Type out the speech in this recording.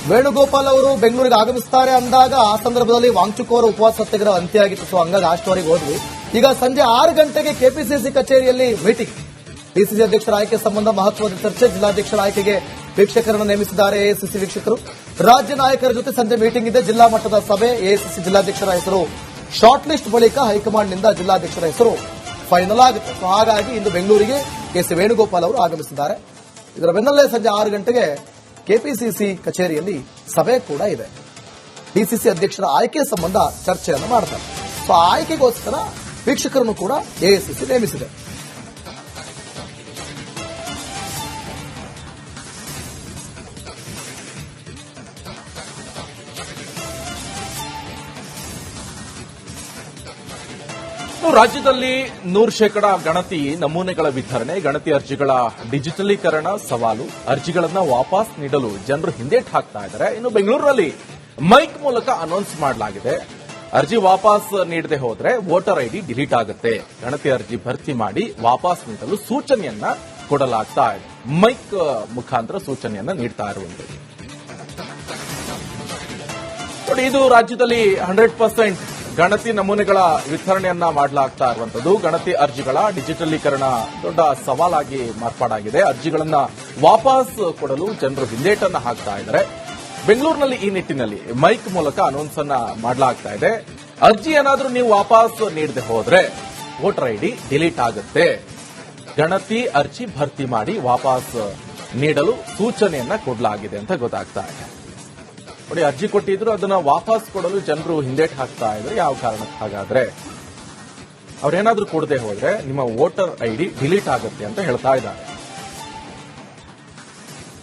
ವೇಣುಗೋಪಾಲ್ ಅವರು ಬೆಂಗಳೂರಿಗೆ ಆಗಮಿಸುತ್ತಾರೆ ಅಂದಾಗ ಆ ಸಂದರ್ಭದಲ್ಲಿ ವಾಂಗ್ಚುಕ್ ಅವರ ಉಪವಾಸ ಸತ್ಯಾಗ್ರಹ ಅಂತ್ಯ ಆಗಿತ್ತು. ಸೊ ಹಂಗಾಗಿ ಆ ಸ್ಟೋರಿಗೆ ಹೋದ್ವಿ. ಈಗ ಸಂಜೆ 6 ಗಂಟೆಗೆ ಕೆಪಿಸಿಸಿ ಕಚೇರಿಯಲ್ಲಿ ಮೀಟಿಂಗ್. ಡಿಸಿಸಿ ಅಧ್ಯಕ್ಷರ ಆಯ್ಕೆ ಸಂಬಂಧ ಮಹತ್ವದ ಚರ್ಚೆ. ಜಿಲ್ಲಾಧ್ಯಕ್ಷರ ಆಯ್ಕೆಗೆ ವೀಕ್ಷಕರನ್ನು ನೇಮಿಸಿದ್ದಾರೆ ಎಐಸಿಸಿ ವೀಕ್ಷಕರು. ರಾಜ್ಯ ನಾಯಕರ ಜೊತೆ ಸಂಜೆ ಮೀಟಿಂಗ್ ಇದೆ. ಜಿಲ್ಲಾ ಮಟ್ಟದ ಸಭೆ. ಎಐಸಿಸಿ ಜಿಲ್ಲಾಧ್ಯಕ್ಷರ ಹೆಸರು ಶಾರ್ಟ್ ಲಿಸ್ಟ್ ಬಳಿಕ ಹೈಕಮಾಂಡ್ನಿಂದ ಜಿಲ್ಲಾಧ್ಯಕ್ಷರ ಹೆಸರು ಫೈನಲ್ ಆಗುತ್ತೆ. ಸೊ ಹಾಗಾಗಿ ಇಂದು ಬೆಂಗಳೂರಿಗೆ ಕೆಸಿ ವೇಣುಗೋಪಾಲ್ ಅವರು ಆಗಮಿಸಿದ್ದಾರೆ. ಇದರ ಬೆನ್ನಲ್ಲೇ ಸಂಜೆ 6 ಗಂಟೆಗೆ ಕೆಪಿಸಿಸಿ ಕಚೇರಿಯಲ್ಲಿ ಸಭೆ ಕೂಡ ಇದೆ. ಡಿಸಿಸಿ ಅಧ್ಯಕ್ಷರ ಆಯ್ಕೆ ಸಂಬಂಧ ಚರ್ಚೆಯನ್ನು ಮಾಡ್ತಾರೆ. ಸೊ ಆಯ್ಕೆಗೋಸ್ಕರ ವೀಕ್ಷಕರನ್ನು ಕೂಡ ಎಐಸಿಸಿ ನೇಮಿಸಿದೆ. ರಾಜ್ಯದಲ್ಲಿ 100% ಗಣತಿ ನಮೂನೆಗಳ ವಿತರಣೆ, ಗಣತಿ ಅರ್ಜಿಗಳ ಡಿಜಿಟಲೀಕರಣ ಸವಾಲು. ಅರ್ಜಿಗಳನ್ನ ವಾಪಸ್ ನೀಡಲು ಜನರು ಹಿಂದೇಟು ಹಾಕ್ತಾ ಇದ್ದಾರೆ. ಇನ್ನು ಬೆಂಗಳೂರಿನಲ್ಲಿ ಮೈಕ್ ಮೂಲಕ ಅನೌನ್ಸ್ ಮಾಡಲಾಗಿದೆ, ಅರ್ಜಿ ವಾಪಸ್ ನೀಡದೆ ಹೋದ್ರೆ ವೋಟರ್ ಐಡಿ ಡಿಲೀಟ್ ಆಗುತ್ತೆ. ಗಣತಿ ಅರ್ಜಿ ಭರ್ತಿ ಮಾಡಿ ವಾಪಸ್ ನೀಡಲು ಸೂಚನೆಯನ್ನ ಕೊಡಲಾಗ್ತಾ ಇದೆ. ಮೈಕ್ ಮುಖಾಂತರ ಸೂಚನೆಯನ್ನ ನೀಡ್ತಾ ಇರುವಂತದ್ದು ನೋಡಿ. ಇದು ರಾಜ್ಯದಲ್ಲಿ 100% ಗಣತಿ ನಮೂನೆಗಳ ವಿತರಣೆಯನ್ನ ಮಾಡಲಾಗ್ತಾ ಇರುವಂತದ್ದು. ಗಣತಿ ಅರ್ಜಿಗಳ ಡಿಜಿಟಲೀಕರಣ ದೊಡ್ಡ ಸವಾಲಾಗಿ ಮಾರ್ಪಾಡಾಗಿದೆ. ಅರ್ಜಿಗಳನ್ನ ವಾಪಸ್ ಕೊಡಲು ಜನರು ಹಿಂದೇಟನ್ನ ಹಾಕ್ತಾ ಇದ್ದಾರೆ. ಬೆಂಗಳೂರಿನಲ್ಲಿ ಈ ನಿಟ್ಟಿನಲ್ಲಿ ಮೈಕ್ ಮೂಲಕ ಅನೌನ್ಸ್ ಅನ್ನ ಮಾಡಲಾಗ್ತಾ ಇದೆ. ಅರ್ಜಿ ಏನಾದ್ರೂ ನೀವು ವಾಪಸ್ ನೀಡದೆ ಹೋದ್ರೆ ವೋಟರ್ ಐಡಿ ಡಿಲೀಟ್ ಆಗುತ್ತೆ. ಗಣತಿ ಅರ್ಜಿ ಭರ್ತಿ ಮಾಡಿ ವಾಪಸ್ ನೀಡಲು ಸೂಚನೆಯನ್ನ ಕೊಡಲಾಗಿದೆ ಅಂತ ಗೊತ್ತಾಗ್ತಾ ಇದೆ. ನೋಡಿ, ಅರ್ಜಿ ಕೊಟ್ಟಿದ್ರು ಅದನ್ನ ವಾಪಸ್ ಕೊಡಲು ಜನರು ಹಿಂದೇಟು ಹಾಕ್ತಾ ಇದ್ರೆ ಯಾವ ಕಾರಣಕ್ಕೆ? ಹಾಗಾದ್ರೆ ಅವ್ರೇನಾದ್ರೂ ಕೊಡದೆ ಹೋದ್ರೆ ನಿಮ್ಮ ವೋಟರ್ ಐಡಿ ಡಿಲೀಟ್ ಆಗುತ್ತೆ ಅಂತ ಹೇಳ್ತಾ ಇದ್ದಾರೆ.